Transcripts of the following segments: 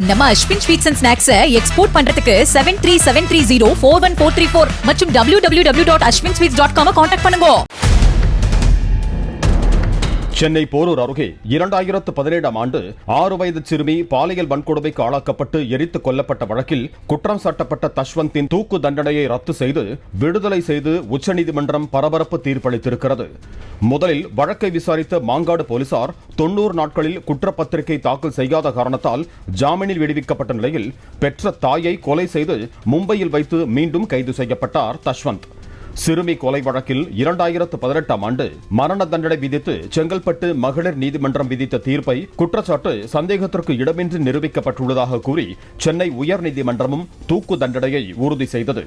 நம்ம Ashwin sweets and snacks export பண்றதுக்கு 7373041434 மற்றும் www.ashwinsweets.com கான்டாக்ட் பண்ணுங்க. சென்னை போரூர் அருகே 2017ஆம் ஆண்டு 6 வயது சிறுமி பாலியல் வன்கொடுமைக்கு ஆளாக்கப்பட்டு எரித்து கொல்லப்பட்ட வழக்கில் குற்றம் சாட்டப்பட்ட தஷ்வந்தின் தூக்கு தண்டனையை ரத்து செய்து விடுதலை செய்து உச்சநீதிமன்றம் பரபரப்பு தீர்ப்பளித்திருக்கிறது. முதலில் வழக்கை விசாரித்த மாங்காடு போலீசார் 90 நாட்களில் குற்றப்பத்திரிகை தாக்கல் செய்யாத காரணத்தால் ஜாமீனில் விடுவிக்கப்பட்ட நிலையில் பெற்ற தாயை கொலை செய்து மும்பையில் வைத்து மீண்டும் கைது செய்யப்பட்டார் தஷ்வந்த். சிறுமி கொலை வழக்கில் 2018ஆம் ஆண்டு மரண தண்டனை விதித்து செங்கல்பட்டு மகளிர் நீதிமன்றம் விதித்த தீர்ப்பை குற்றச்சாட்டு சந்தேகத்திற்கு இடமின்றி நிரூபிக்கப்பட்டுள்ளதாக கூறி சென்னை உயர்நீதிமன்றமும் தூக்கு தண்டனையை உறுதி செய்தது.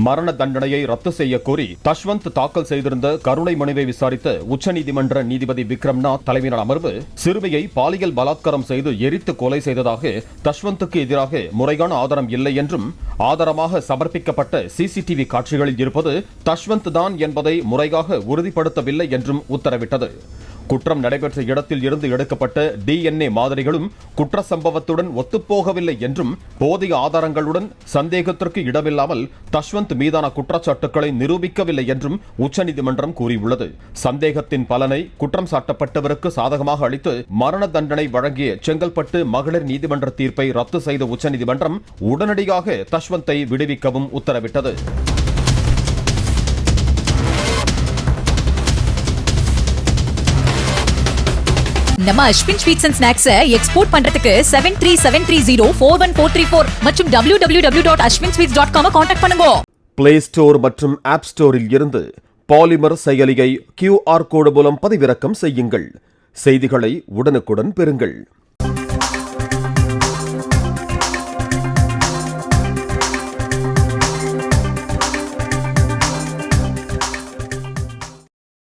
மரண தண்டனையை ரத்து செய்ய கோரி தஷ்வந்த் தாக்கல் செய்திருந்த கருணை மனுவை விசாரித்த உச்சநீதிமன்ற நீதிபதி விக்ரம்நாத் தலைமையிலான அமர்வு சிறுமியை பாலியல் பலாத்காரம் செய்து எரித்து கொலை செய்ததாக தஷ்வந்துக்கு எதிராக முறையான ஆதாரம் இல்லை என்றும் ஆதாரமாக சமர்ப்பிக்கப்பட்ட சிசிடிவி காட்சிகளில் இருப்பது தஷ்வந்த் தான் என்பதை முறையாக உறுதிப்படுத்தவில்லை என்றும் உத்தரவிட்டது. குற்றம் நடைபெற்ற இடத்தில் இருந்து எடுக்கப்பட்ட DNA மாதிரிகளும் குற்ற சம்பவத்துடன் ஒத்துப்போகவில்லை என்றும் போதிய ஆதாரங்களுடன் சந்தேகத்திற்கு இடமில்லாமல் தஷ்வந்த் மீதான குற்றச்சாட்டுக்களை நிரூபிக்கவில்லை என்றும் உச்சநீதிமன்றம் கூறியுள்ளது. சந்தேகத்தின் பலனை குற்றம் சாட்டப்பட்டவருக்கு சாதகமாக அளித்து மரண தண்டனை வழங்கிய செங்கல்பட்டு மகளிர் நீதிமன்ற தீர்ப்பை ரத்து செய்த உச்சநீதிமன்றம் உடனடியாக தஷ்வந்தை விடுவிக்கவும் உத்தரவிட்டது. நம்ம Ashwin sweets and snacks export பண்றதுக்கு 7373041434 மற்றும் www.ashwinsweets.com கான்டாக்ட் பண்ணுங்க. பிளே ஸ்டோர் மற்றும் ஆப் ஸ்டோரில் இருந்து பாலிமர் செயலியை QR கோடு மூலம் பதிவிறக்கம் செய்யுங்கள். செய்திகளை உடனுக்குடன் பெறுங்கள்.